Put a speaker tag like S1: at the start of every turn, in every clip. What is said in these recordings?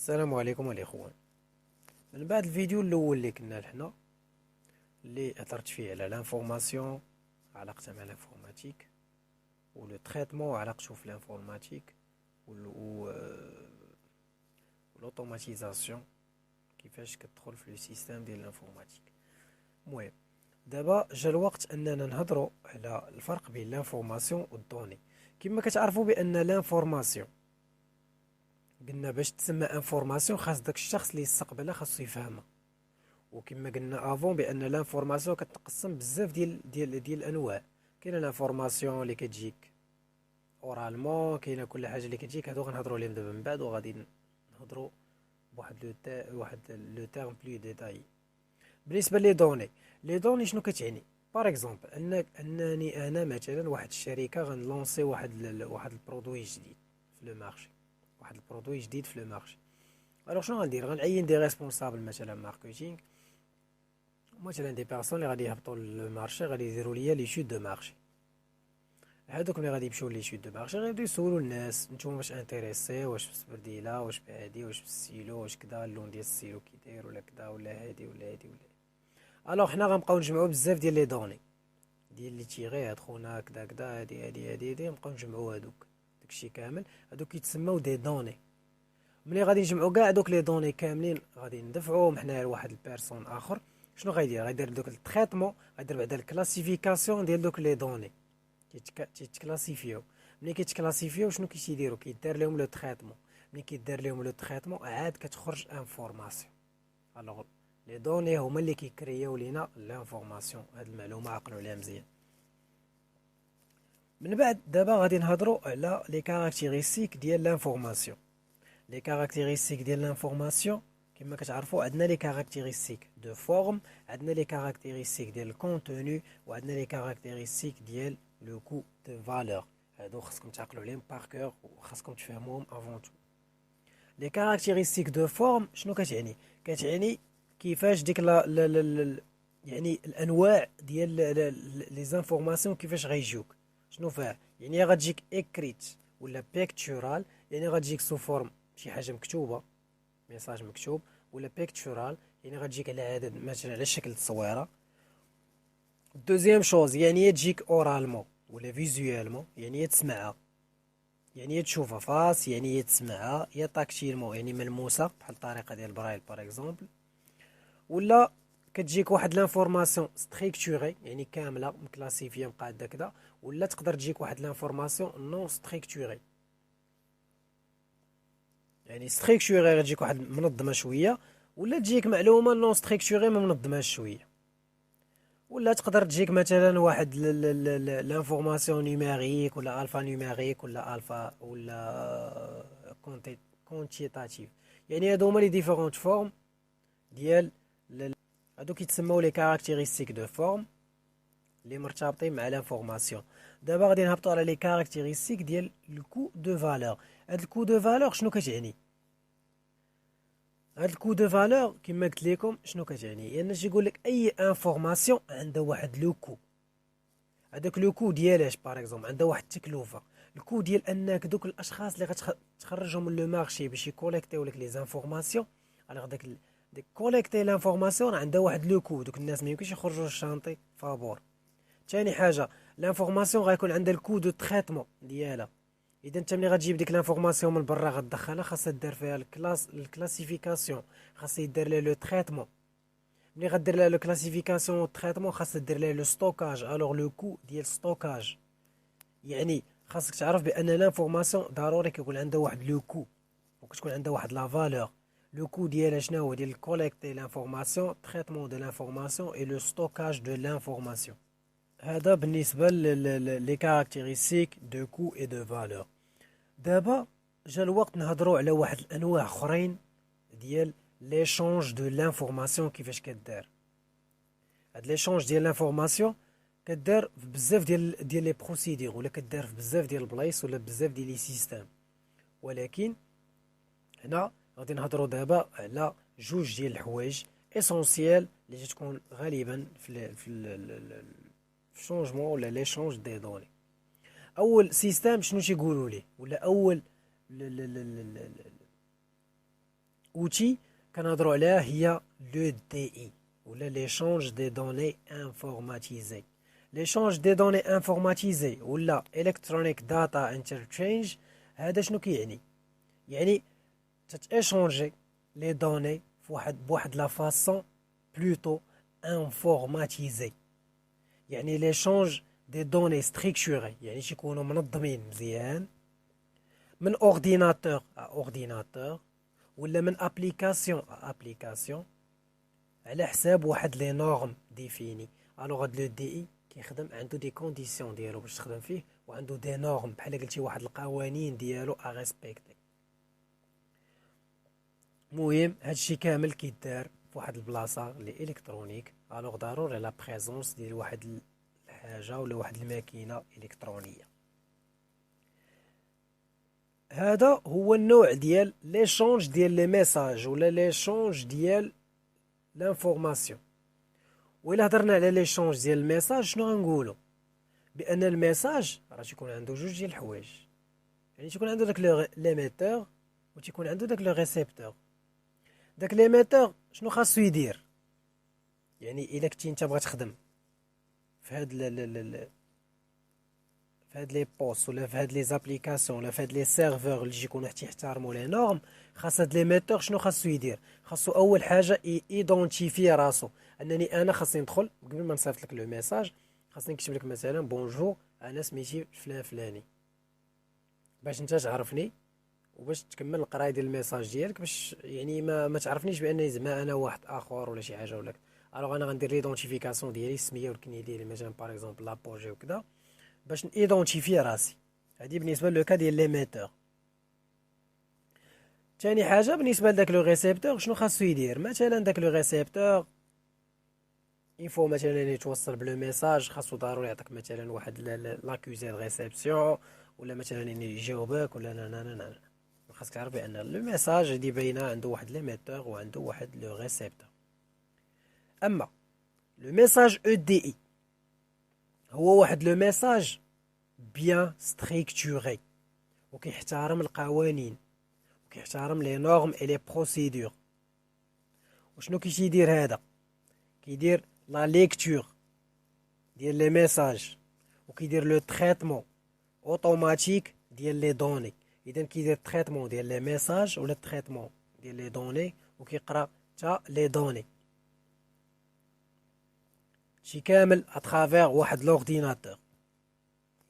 S1: السلام عليكم الاخوان. من بعد الفيديو الاول اللي كنا لحنا اللي هضرت فيه على لانفورماسيون، علاقتها مع لانفورماتيك، ولو تريتمون وعلاقته في لانفورماتيك، والاوتوماتيزاسيون كيفاش كتدخل في لو سيستيم ديال لانفورماتيك. المهم دابا جا الوقت اننا نهضروا على الفرق بين لانفورماسيون والدوني. كما كتعرفوا بان لانفورماسيون قلنا باش تسمى انفورماسيون خاص داك الشخص اللي يستقبلها خاصو يفهمها. وكما قلنا افون بان لانفورماسيون كتقسم بزاف ديال الانواع. كاينه لانفورماسيون اللي كتجيك اورالمون، كاينه كل حاجه اللي كتجيك. هادو غنهضروا عليهم دابا من بعد، وغادي نهضروا واحد لو تيرم بلو ديتاي. بالنسبه لي دوني شنو كتعني؟ باغ اكزومبل انني انا مثلا واحد الشركه غنلونسي واحد البرودوي جديد في لو مارشي. واحد البرودوي جديد في لو مارشي. الوغ شنو غندير؟ غنعين دي ريسبونسابل مثلا ماركتينغ، مثلا دي بيرسون اللي غادي يهبطوا للمارشي، غادي يديروا ليا لي شوت دو مارشي. هادوك اللي غادي يمشيو لي شوت دو مارشي غيبداو يسولوا الناس: نتوما واش انتريسي، واش بالسبرديله، واش بهادي، واش بالسيلو، واش كدا اللون ديال السيلو كي داير، ولا كدا، ولا هادي ولا هادي ولا هادي. الوغ حنا غنبقاو نجمعوا بزاف ديال لي دوني ديال لي تيغي هاد خونا كدا كدا، هادي نبقاو نجمعوا هادوك. داكشي كامل هادوك كيتسموا دي دوني. ملي غادي نجمعوا كاع دوك لي دوني كاملين غادي ندفعوهم حنايا لواحد البيرسون اخر. شنو غايدير؟ غايدير دوك التريتمون، غايدير بعدا الكلاسيفيكاسيون ديال دوك لي دوني. تيتكلاسيفيو. ملي كيتكلاسيفيو شنو كيديروا؟ كيدار لهم لو تريتمون. ملي كيدار لهم لو تريتمون عاد كتخرج انفورماسيون. الوغ لي دوني هما اللي كيكرياو لينا لانفورماسيون. هاد المعلومه عقلوا عليها مزيان. من بعد دابا غادي نهضروا على لي كاركتيرستيك ديال لانفورماسيون. لي كاركتيرستيك ديال لانفورماسيون كما كتعرفوا عندنا لي كاركتيرستيك دو فورم، عندنا لي كاركتيرستيك ديال الكونتوني، وعندنا لي كاركتيرستيك ديال لو كو دو فالور. هادو خاصكم تعقلوا عليهم بار كور وخاصكم تفهموهم افون تو. لي كاركتيرستيك دو فورم شنو كتعني؟ كتعني كيفاش ديك يعني الانواع ديال لي زانفورماسيون كيفاش غيجيوك. شنو فيها؟ يعني غتجيك اكريت ولا بيكتورال، يعني غتجيك سو فورم شي حاجه مكتوبه، ميساج مكتوب، ولا بيكتورال يعني غتجيك على عدد مثلا على شكل تصويره. دوزيام شوز يعني تجيك اورالمون ولا فيزوالمون، يعني تسمعها، يعني تشوفها فاس، يعني تسمعها، يا تاكتيلمون يعني ملموسه بحال الطريقه ديال برايل باغ اكزومبل. ولا كتجيك واحد لانفورماسيون ستريكتوري يعني كامله مكلاسيفيه مقاده كذا. ولا تقدر تجيك واحد لانفورماسيون نون ستريكتوري، يعني ستريكتوري غتجيك واحد منظمه شويه، ولا تجيك معلومه نون ستريكتوري ما منظماش شويه. ولا تقدر تجيك مثلا واحد لانفورماسيون نيميريك ولا الفا نيميريك ولا الفا ولا كونتيتاتيف. يعني هادو هما لي ديفيرونت فورم ديال هادو كيتسموا لي كاركتيرستيك دو فورم اللي مرتبطين مع لانفورماسيون. دابا غادي نهبطوا على لي كاركتيرستيك ديال الكو دو فالور. هاد الكو دو فالور شنو كتعني؟ هاد الكو دو فالور كما قلت لكم شنو كتعني؟ يعني تيقول لك اي انفورماسيون عندها واحد لو كو. هذاك لو كو ديالاش باغ اكزومبل عندها واحد التكلفه. الكو ديال انك دوك الاشخاص اللي غتخرجهم من لو مارشي باش يكوليكتيو لك لي زانفورماسيون، على ديك كوليكتي لانفورماسيون عندها واحد لو كو. دوك الناس ما يمكنش يخرجوا الشانطي فابور. ثاني حاجه لانفورماسيون غيكون عندها الكو دو تريتمون ديالها. اذا انت ملي غتجيب ديك لانفورماسيون من برا غتدخلها، خاصها دير فيها الكلاسيفيكاسيون، خاصها يدير لها لو تريتمون. ملي غدير لها لو كلاسيفيكاسيون و تريتمون خاصها دير لها لو ستوكاج. الوغ لو كو ديال ستوكاج يعني خاصك تعرف بان لانفورماسيون ضروري كيكون عندها واحد لو كو، وكتكون عندها واحد لا فالور. لو كو ديالها شنو هو؟ ديال كوليكتي لانفورماسيون، تريتمون دو لانفورماسيون اي لو ستوكاج دو لانفورماسيون. هذا بالنسبه لي كاركتيرستيك دو كو اي دو فالور. دابا جا الوقت نهضروا على واحد الانواع اخرين ديال ليشونج دو لانفورماسيون. كيفاش كدار هاد ليشونج ديال لانفورماسيون؟ كدار في بزاف ديال لي بروسيدور، ولا كدار في بزاف ديال البلايص، ولا بزاف ديال لي سيستيم. ولكن هنا غادي نهضروا دابا على جوج ديال الحوايج اسونسيال اللي تكون غالبا في شونجمون ولا ليشونج دي دوني. اول سيستيم شنو تيقولوا ليه، ولا اول اوتي كنهضروا عليها هي لو دي اي ولا ليشونج دي دوني انفورماتيزي. ليشونج دي دوني انفورماتيزي ولا الكترونيك داتا انترتشينج، هذا شنو كيعني؟ يعني تتيشونجي لي دوني بواحد لا فاسون بلوتو انفورماتيزي، يعني ليشونج دي دوني ستركتوري، يعني تيكونوا منظمين مزيان من اورديناتور اورديناتور ولا من ابليكاسيون ابليكاسيون على حساب واحد لي نورم ديفيني. الوغ هاد لو دي اي كيخدم عنده دي كونديسيون ديالو باش تخدم فيه، وعنده دي نورم بحال قلتي واحد القوانين ديالو ا ريسبكتي. المهم هادشي كامل كيدار فواحد البلاصه لي الكترونيك، الوغ ضروري لا بريزونس ديال واحد الحاجه ولا واحد الماكينه الكترونيه. هذا هو النوع ديال ليشونج ديال لي ميساج ولا ليشونج ديال لانفورماسيون. وإلا هضرنا على ليشونج ديال الميساج شنو غنقولوا؟ بان الميساج راه تيكون عنده جوج ديال الحوايج، يعني تيكون عنده داك ليميتور وتيكون عنده داك لو ريسيبتور. داك ليميتور شنو خاصو يدير؟ يعني الا كنتي انت بغا تخدم في هاد في هاد لي بوست ولا في هاد لي زابليكاسيون ولا في هاد لي سيرفور اللي يكونوا تيحترموا لي نورم، خاص هاد ليميتور شنو خاصو يدير؟ خاصو اول حاجه ايدونتيفي راسو، انني انا خاصني ندخل قبل ما نصيفط لك لو ميساج، خاصني نكتب لك مثلا بونجور انا سميتي فلان فلاني، باش انت تعرفني وباش تكمل القرايه ديال الميساج ديالك، باش يعني ما تعرفنيش بان زعما انا واحد اخر ولا شي حاجه ولا. الوغ انا غندير ليدونتيفيكاسيون ديالي، السميه والكنيه ديالي مثلا باغ اكزومبل لابوجي وكذا، باش نيدونتيفي راسي. هذه بالنسبه لو كا ديال ليميتور. ثاني حاجه بالنسبه لذاك لو ريسيبتور شنو خاصو يدير؟ مثلا داك لو ريسيبتور يفو مثلا يتوصل بلو ميساج، خاصو ضروري يعطيك مثلا واحد لاكوزي دو ريسيبسيون ولا مثلا يجاوبك ولا لا لا لا لا. خاصك تعرف بان لو ميساج هادي باينه عنده واحد ليميتور وعنده واحد لو ريسيبتور. اما لو ميساج او دي اي هو واحد لو ميساج بيان ستركتوري وكيحترم القوانين وكيحترم لي نورم اي لي بروسيدور. وشنو كيدير هذا؟ كيدير لا ليكتور ديال لي ميساج وكيدير لو تريتمون اوتوماتيك ديال لي دوني. اذا كيدير تريتمون ديال لي ميساج ولا تريتمون ديال لي دوني وكيقرا حتى لي دوني شي كامل اترافير واحد لورديناتور.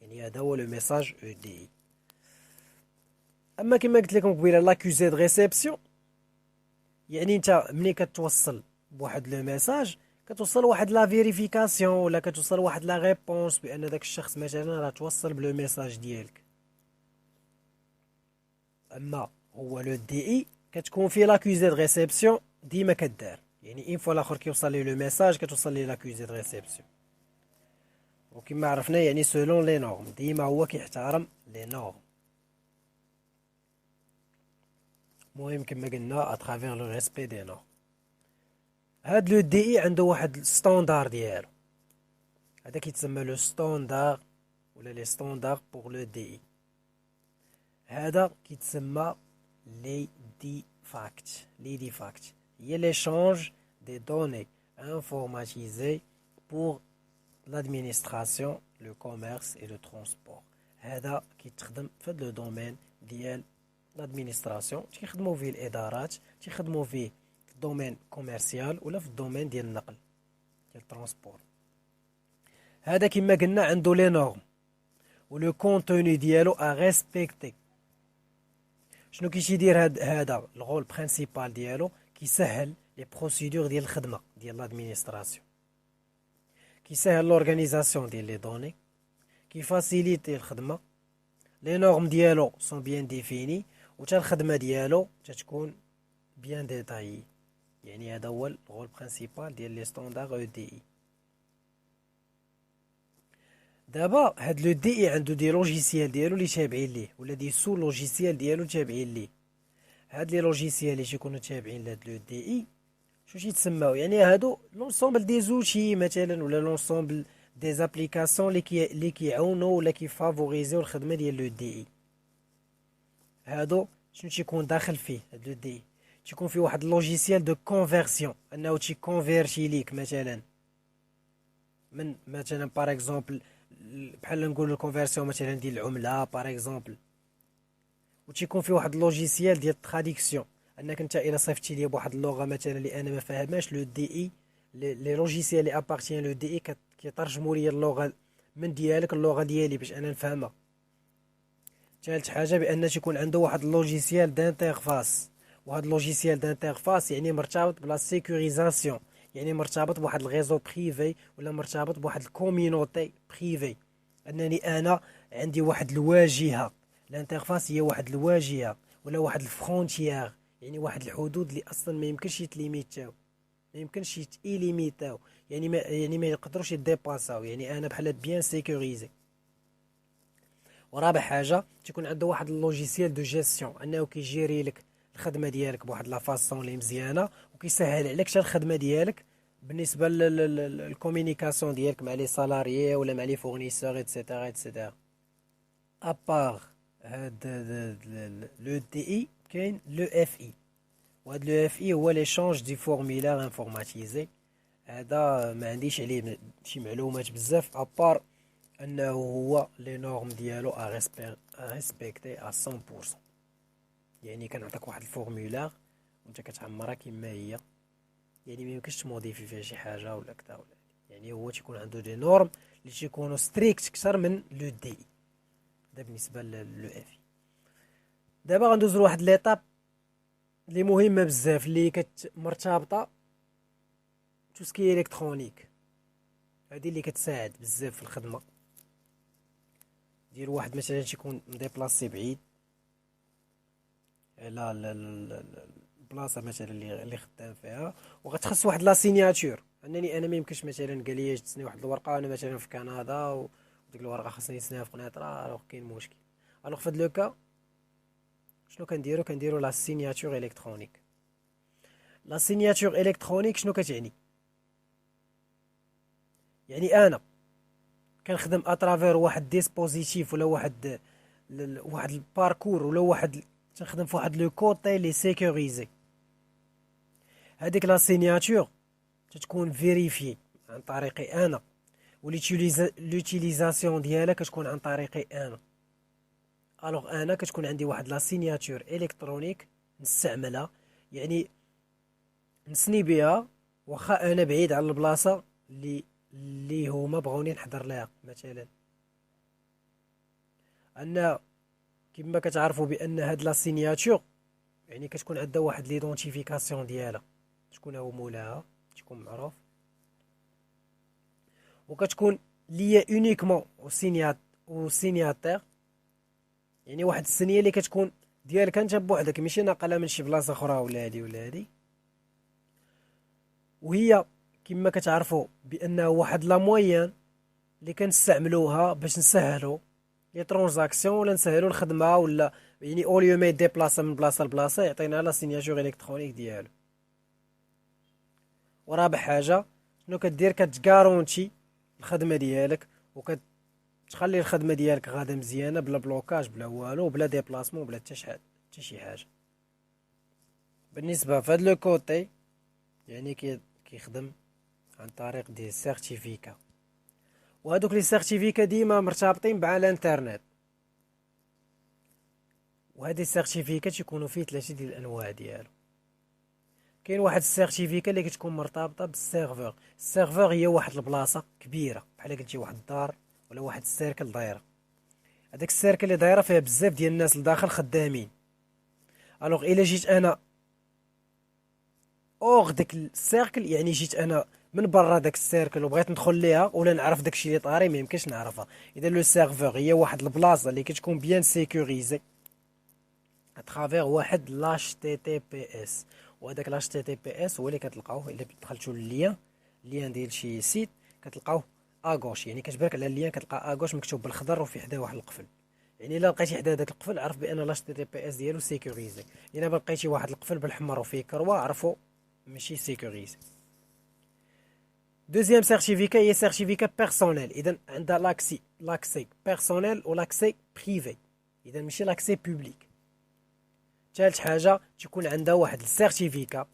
S1: يعني هذا هو لو ميساج او دي. اما كما قلت لكم قبيله لاكوزي دو ريسيبسيون، يعني انت ملي كتوصل بواحد لو ميساج كتوصل واحد لا فيريفيكاسيون ولا كتوصل واحد لا ريبونس بان داك الشخص مثلا راه توصل بلو ميساج ديالك. اما هو لو دي اي كتكون فيه لاكوزي دو ريسيبسيون ديما كدار، يعني اين فوا الاخر كيوصل ليه لو ميساج كتوصل ليه لاكوزي دو ريسيبسيون. وكما عرفنا يعني سولون لي نورم، ديما هو كيحترم لي نورم. المهم كما قلنا اترافير لو ريسبي دي نورم. هاد لو دي اي عنده واحد ستاندار ديالو، هذا كيتسمى لو ستاندار ولا لي ستاندار بور لو دي اي. هذا كيتسمى لي دي فاكت. لي دي فاكت هي ليشونج دي دوني انفورماتيزي بور لادمينستراسيون لو كوميرس اي لو ترونسبور. هذا كيتخدم في هذا لو دومين ديال لادمينستراسيون، تيخدموا فيه الادارات، تيخدموا فيه في الدومين كوميرسيال ولا في الدومين ديال النقل ديال الترونسبور. هذا كما قلنا عنده لي نورم ولو كونتوني ديالو ا ريسبكتي. شنو كيدير هذا الغول برينسيبال ديالو؟ كيسهل لي بروسيدور ديال الخدمه ديال لادمينستراسيون، كيسهل لورغانيزاسيون ديال لي دوني، كيفاسيليتي الخدمه، لي نورم ديالو سون بيان ديفيني وتا الخدمه ديالو تتكون بيان ديتايي. يعني هذا هو الغول برينسيبال ديال لي ستاندار او دي اي. دابا هاد لو دي اي عنده دي لوجيسيال ديالو اللي تابعين ليه ولا دي سو لوجيسيال ديالو تابعين ليه. هاد لي لوجيسيال اللي تيكونوا تابعين لهاد لو دي اي شو تيتسماو؟ يعني هادو لونسومبل دي زوتي مثلا ولا لونسومبل دي زابليكاسيون اللي كيعاونوا ولا كيفافوريزيو الخدمه ديال لو دي اي. هادو شنو تيكون داخل فيه هاد لو دي اي؟ تيكون فيه واحد اللوجيسيال دو كونفيرسيون، انه تيكونفيرتي ليك مثلا من مثلا باغ اكزومبل بحال نقولوا الكونفيرسيون مثلا ديال العمله باغ اكزومبل. وتيكون فيه واحد اللوجيسيال ديال التراديكسيون، انك انت الا صيفطتي لي بواحد اللغه مثلا اللي انا ما فاهماش، لو دي اي لي لوجيسيال اللي ابارتيان لو دي اي كيترجموا لي اللغه من ديالك اللغه ديالي باش انا نفهمها. ثالث حاجه بان تيكون عنده واحد اللوجيسيال دانترفاس، وهاد اللوجيسيال دانترفاس يعني مرتبط بلا سيكوريزاسيون، يعني مرتبط بواحد الغيزو بريفي ولا مرتبط بواحد الكوميونيتي بريفي، انني انا عندي واحد الواجهه. الانترفاس هي واحد الواجهه ولا واحد الفرونتيير، يعني واحد الحدود اللي اصلا ما يمكنش يتليميتاو، ما يمكنش يتيليميتاو، يعني ما يقدروش يديباساو، يعني انا بحال بيان سيكوريزي. ورابع حاجه تيكون عنده واحد اللوجيسيال دو جيستيون، انه كيجيري لك الخدمه ديالك بواحد لا فاصون اللي مزيانه، وكيسهل عليك حتى الخدمه ديالك بالنسبه للكومونيكاسيون ديالك مع لي سالاريي ولا مع لي فورنيسور ايتترا ايتترا. ابار هاد لو دي اي كاين لو اف اي، وهاد لو اف اي هو ليشونج دي فورميلار انفورماتيزي. هذا ما عنديش عليه شي معلومات بزاف ابار انه هو لي نورم ديالو ريسبكتي 100%. يعني كنعطيك واحد الفورمولار وانت كتعمرها كما هي، يعني ما يمكنش تموديفي فيها شي حاجه ولا كذا ولا. يعني هو تيكون عنده دي نورم اللي تيكونوا ستريكت اكثر من لو دي اي. ده بالنسبه للو اف. دابا غندوزو لواحد ليطاب اللي مهمه بزاف اللي مرتبطه توسكي الكترونيك، هذه اللي كتساعد بزاف في الخدمه ديال واحد مثلا تيكون مديبلاسي بعيد على البلاصه مثلا اللي خدام فيها، وغتخص واحد لا سيناتور، انني انا ما يمكنش مثلا قال لي تسني واحد الورقه انا مثلا في كندا وديك الورقه خاصني نسنيها في قنيطره، راه كاين مشكل. الوغ في هاد لو كا شنو كنديرو لا سيناتور الكترونيك. لا سيناتور الكترونيك شنو كتعني؟ يعني انا كنخدم اترافير واحد ديسبوزيتيف ولا واحد الباركور ولا تنخدم في واحد لو كوتي لي سيكوريزي. هذيك لا سيناتور تتكون فيريفي عن طريقي انا، لوتيليزاسيون ديالها كتكون عن طريقي انا. الوغ انا كتكون عندي واحد لا سيناتور الكترونيك نستعملها، يعني نسني بها واخا انا بعيد على البلاصه اللي هما بغاوني نحضر لها. مثلا ان كما كتعرفوا بان هاد لا سيناتور يعني كتكون عندها واحد ليدونتيفيكاسيون ديالها، شكون هو مولاها تيكون معروف، وكتكون ليا اونيكمون او سينياتير، يعني واحد السنيه اللي كتكون ديالك انت بوحدك ماشي ناقله من شي بلاصه اخرى ولا هادي. وهي كما كتعرفوا بانه واحد لا موين اللي كنستعملوها باش نسهلوا لي ترانزاكسيون ولا نسهلوا الخدمه، ولا يعني اوليو ما يديبلاصا من بلاصه لبلاصه يعطينا لا سيناتور الكترونيك ديالو. ورابع حاجه شنو كدير؟ كتغارونتي الخدمه ديالك وكتخلي الخدمه ديالك غاده مزيانه بلا بلوكاج بلا والو بلا ديبلاسمون بلا حتى شي حاجه. بالنسبه فهاد لو كوتي يعني كيخدم عن طريق دي سيرتيفيكا، وهذوك لي سيرتيفيكا ديما مرتبطين مع الانترنت. وهذه السيرتيفيكات يكونوا فيه 3 ديال الانواع ديالو. كاين واحد السيرتيفيكا اللي كتكون مرتبطه بالسيرفور. السيرفور هي واحد البلاصه كبيره بحال قلتي واحد الدار ولا واحد السيركل دايره، هذاك السيركل اللي دايره فيها بزاف ديال الناس لداخل خدامين. الوغ الا جيت انا اوغ داك السيركل، يعني جيت انا من برا داك السيركل وبغيت ندخل ليها ولا نعرف داكشي اللي طاري ما يمكنش نعرفها. اذا لو سيرفور هي واحد البلاصه اللي كتكون بيان سيكوريزي اترافير واحد لاش تي تي بي اس، وهذاك لاش تي تي بي اس هو اللي كتلقاوه الا دخلتوا اللين ديال شي سيت كتلقاوه اغوش، يعني كتبارك على اللين كتلقى اغوش مكتوب بالخضر وفي حداه واحد القفل. يعني الا لقيتي حدا داك القفل عرف بان لاش تي تي بي اس ديالو سيكوريزي. الا لقيتي واحد القفل بالحمر وفيه كروه عرفوا ماشي سيكوريزي. دوزيام سيرتيفيكا هي سيرتيفيكا بيرسونيل، اذا عندها لاكسي بيرسونيل و لاكسي بريفي، اذا ماشي لاكسي بوبليك. ثالث حاجه تكون عندها واحد السيرتيفيكا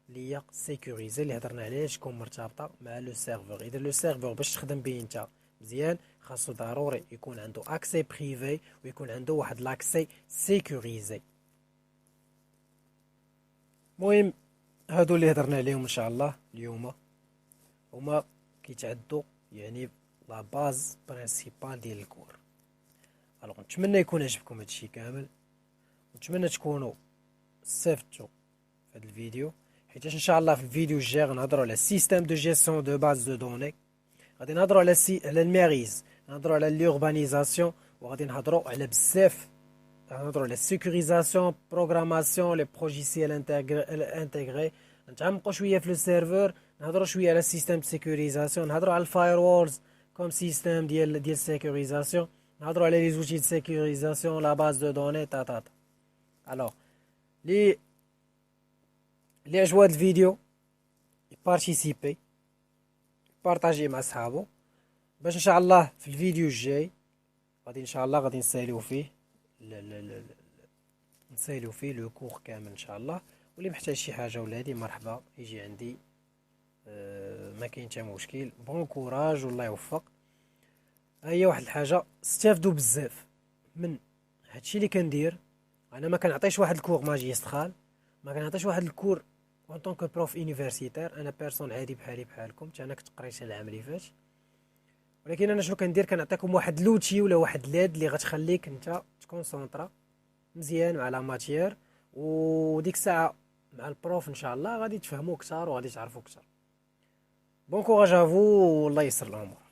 S1: اللي هي سيكوريزي اللي هضرنا عليها، تكون مرتبطه مع لو سيرفور. اذا لو سيرفور باش تخدم به انت مزيان خاصو ضروري يكون عنده اكسي بريفي ويكون عنده واحد لاكسي سيكوريزي. المهم هادو اللي هضرنا عليهم ان شاء الله اليوم هما كيتعدوا يعني لا باز برينسيبال ديال الكور. الوغ نتمنى يكون عجبكم هادشي كامل، ونتمنى تكونوا استفدتوا في هذا الفيديو، حيتاش ان شاء الله في الفيديو الجاي غنهضروا على سيستيم دو جيستيون دو باز دو دوني، غادي نهضروا على الميريز، نهضروا على لوربانيزاسيون، وغادي نهضروا على بزاف، نهضروا على السيكوريزاسيون، بروغراماسيون، لي بروجيسيال انتيغري، نتعمقوا شويه في لو سيرفور، نهضروا شويه على السيستيم دو سيكوريزاسيون، نهضروا على الفاير وولز كوم سيستيم ديال سيكوريزاسيون، نهضروا على لي زوتي دو سيكوريزاسيون، لا باز دو دوني تا. الوغ اللي عجبو هاد الفيديو يبارتيسيبي، بارطاجيه مع صحابو، باش ان شاء الله في الفيديو الجاي غادي ان شاء الله غادي نساليو فيه نساليو فيه لو كور كامل ان شاء الله. واللي محتاج شي حاجه ولا هادي مرحبا يجي عندي، ما كاين حتى مشكل. بون كوراج والله يوفق. هي واحد الحاجه استافدوا بزاف من هادشي اللي كندير انا، ما كنعطيش واحد الكور ماجسترال، ما كنعطيش واحد الكور اون طونك بروف يونيفرسيتير، انا بيرسون عادي بحالي بحالكم، حتى انا كنت قريت العام اللي فات، ولكن انا شنو كندير كنعطيكم واحد لوتي ولا واحد لاد اللي غتخليك انت تكونسونطرا مزيان مع لا ماتيير، وديك الساعه مع البروف ان شاء الله غادي تفهموا اكثر وغادي تعرفوا اكثر. بون كوراج افو والله يسر الامور.